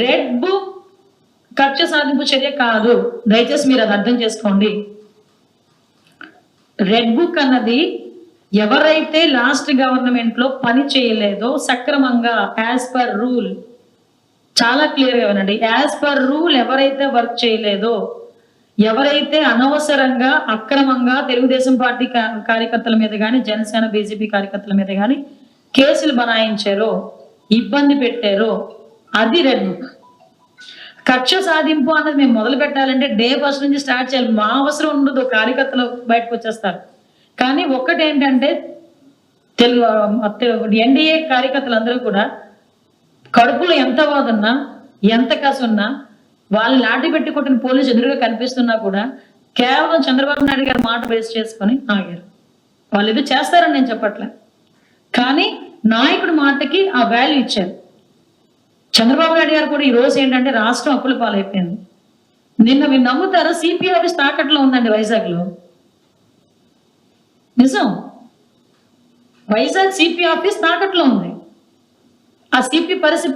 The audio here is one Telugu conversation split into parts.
రెడ్ బుక్ కక్ష సాధింపు చర్య కాదు, దయచేసి మీరు అది అర్థం చేసుకోండి. రెడ్ బుక్ అన్నది ఎవరైతే లాస్ట్ గవర్నమెంట్ లో పని చేయలేదో సక్రమంగా యాజ్ పర్ రూల్, చాలా క్లియర్గా వినండి, యాజ్ పర్ రూల్ ఎవరైతే వర్క్ చేయలేదో, ఎవరైతే అనవసరంగా అక్రమంగా తెలుగుదేశం పార్టీ కార్యకర్తల మీద కానీ జనసేన బీజేపీ కార్యకర్తల మీద కానీ కేసులు బనాయించారో, ఇబ్బంది పెట్టారో, అది రెడ్ బుక్. కక్ష సాధింపు అన్నది మేము మొదలు పెట్టాలంటే డే ఫస్ట్ నుంచి స్టార్ట్ చేయాలి. మా అవసరం ఉండదు, కార్యకర్తలు బయటకు వచ్చేస్తారు. కానీ ఒక్కటేంటంటే ఎన్డీఏ కార్యకర్తలందరూ కూడా కడుపులో ఎంత బాధున్నా, ఎంత కసున్నా, వాళ్ళు లాఠీ పెట్టి కొట్టిన పోలీసు ఎదురుగా కనిపిస్తున్నా కూడా కేవలం చంద్రబాబు నాయుడు గారి మాట బేస్ చేసుకొని ఆగారు. వాళ్ళు ఇది చేస్తారని నేను చెప్పట్లే, కానీ నాయకుడి మాటకి ఆ వాల్యూ ఇచ్చారు. చంద్రబాబు నాయుడు గారు కూడా ఈ రోజు ఏంటంటే రాష్ట్రం అప్పుల పాలైపోయింది. నిన్న మీరు నమ్ముతారా, సిపి ఆఫీస్ తాకట్లో ఉందండి వైజాగ్లో. నిజం, వైజాగ్ సిపి ఆఫీస్ తాకట్లో ఉంది. ఆ సిపి పరిస్థితి,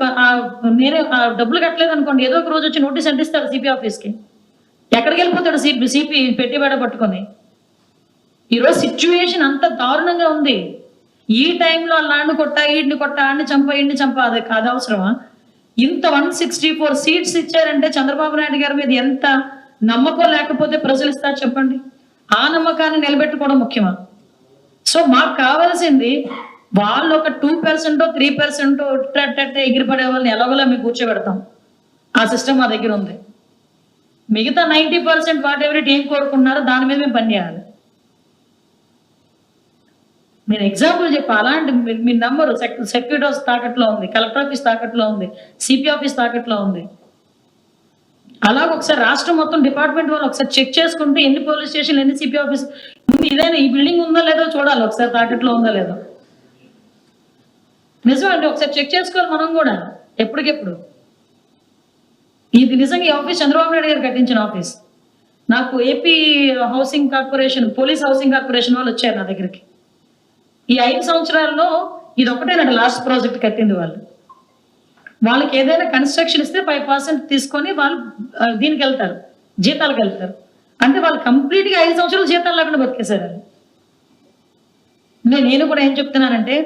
నేనే డబ్బులు కట్టలేదు అనుకోండి, ఏదో ఒక రోజు వచ్చి నోటీస్ అంటిస్తాడు సిపి ఆఫీస్కి. ఎక్కడికి వెళ్ళిపోతాడు సిపి పెట్టిబేడ పట్టుకొని. ఈరోజు సిచ్యువేషన్ అంత దారుణంగా ఉంది. ఈ టైంలో లాండ్ కొట్టా, ఈడిని కొట్టా, ఆడిని చంపా, ఈడిని చంపా, అది కాదు అవసరమా? ఇంత 164 సీట్స్ ఇచ్చారంటే చంద్రబాబు నాయుడు గారి మీద ఎంత నమ్మకం లేకపోతే ప్రజలు ఇస్తారు చెప్పండి? ఆ నమ్మకాన్ని నిలబెట్టుకోవడం ముఖ్యమా? సో మాకు కావాల్సింది వాళ్ళు ఒక 2% 3% ఎగిరిపడే వాళ్ళని ఎలాగోలా మీకు కూర్చోబెడతాం. ఆ సిస్టమ్ మా దగ్గర ఉంది. మిగతా 90% వాట్ ఎవరి ఏం కోరుకుంటున్నారో దాని మీద మేము పనిచేయాలి. నేను ఎగ్జాంపుల్ చెప్పా, అలాంటి మీ నంబరు సెక్యూరిటీ ఆఫీస్ తాకట్లో ఉంది, కలెక్టర్ ఆఫీస్ తాకట్లో ఉంది, సిపి ఆఫీస్ తాకట్లో ఉంది. అలాగ ఒకసారి రాష్ట్రం మొత్తం డిపార్ట్మెంట్ వాళ్ళు ఒకసారి చెక్ చేసుకుంటే ఎన్ని పోలీస్ స్టేషన్లు, ఎన్ని సిపి ఆఫీస్, ఇదైనా ఈ బిల్డింగ్ ఉందో లేదో చూడాలి, ఒకసారి తాకట్లో ఉందో లేదో. నిజం అండి, ఒకసారి చెక్ చేసుకోవాలి మనం కూడా ఎప్పటికెప్పుడు. ఇది నిజంగా ఈ ఆఫీస్ చంద్రబాబు నాయుడు గారు కట్టించిన ఆఫీస్. నాకు AP housing corporation, police housing corporation వాళ్ళు వచ్చారు నా దగ్గరికి. ఈ 5 సంవత్సరాల్లో ఇది ఒకటేనండి లాస్ట్ ప్రాజెక్ట్ కట్టింది వాళ్ళు. వాళ్ళకి ఏదైనా కన్స్ట్రక్షన్ ఇస్తే 5% తీసుకొని వాళ్ళు దీనికి వెళ్తారు, జీతాలకు వెళ్తారు. అంటే వాళ్ళు కంప్లీట్గా 5 సంవత్సరాలు జీతాలు లేకుండా బతికేశారు. నేను కూడా ఏం చెప్తున్నానంటే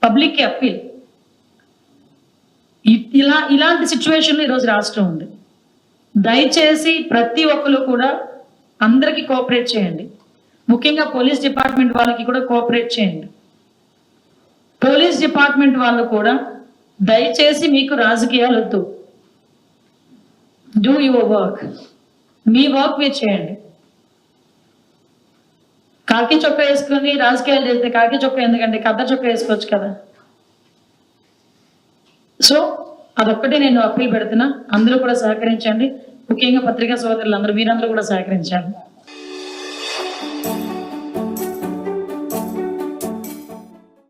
పబ్లిక్కి అప్పీల్, ఇలాంటి సిచ్యువేషన్లో ఈరోజు రాష్ట్రం ఉంది. దయచేసి ప్రతి ఒక్కరు కూడా అందరికీ కోఆపరేట్ చేయండి. ముఖ్యంగా పోలీస్ డిపార్ట్మెంట్ వాళ్ళకి కూడా కోఆపరేట్ చేయండి. పోలీస్ డిపార్ట్మెంట్ వాళ్ళు కూడా దయచేసి మీకు రాజకీయాలు వద్దు. Do your work, me work మీరు చేయండి. కాకి చొక్కా వేసుకుని రాజకీయాలు చేస్తే కాకి చొక్కా ఎందుకంటే కద్దరు చొక్కా వేసుకోవచ్చు కదా. సో అదొక్కటే నేను అప్పీల్ పెడుతున్నా, అందరూ కూడా సహకరించండి. ముఖ్యంగా పత్రికా సోదరులు అందరూ, మీరందరూ కూడా సహకరించాలి.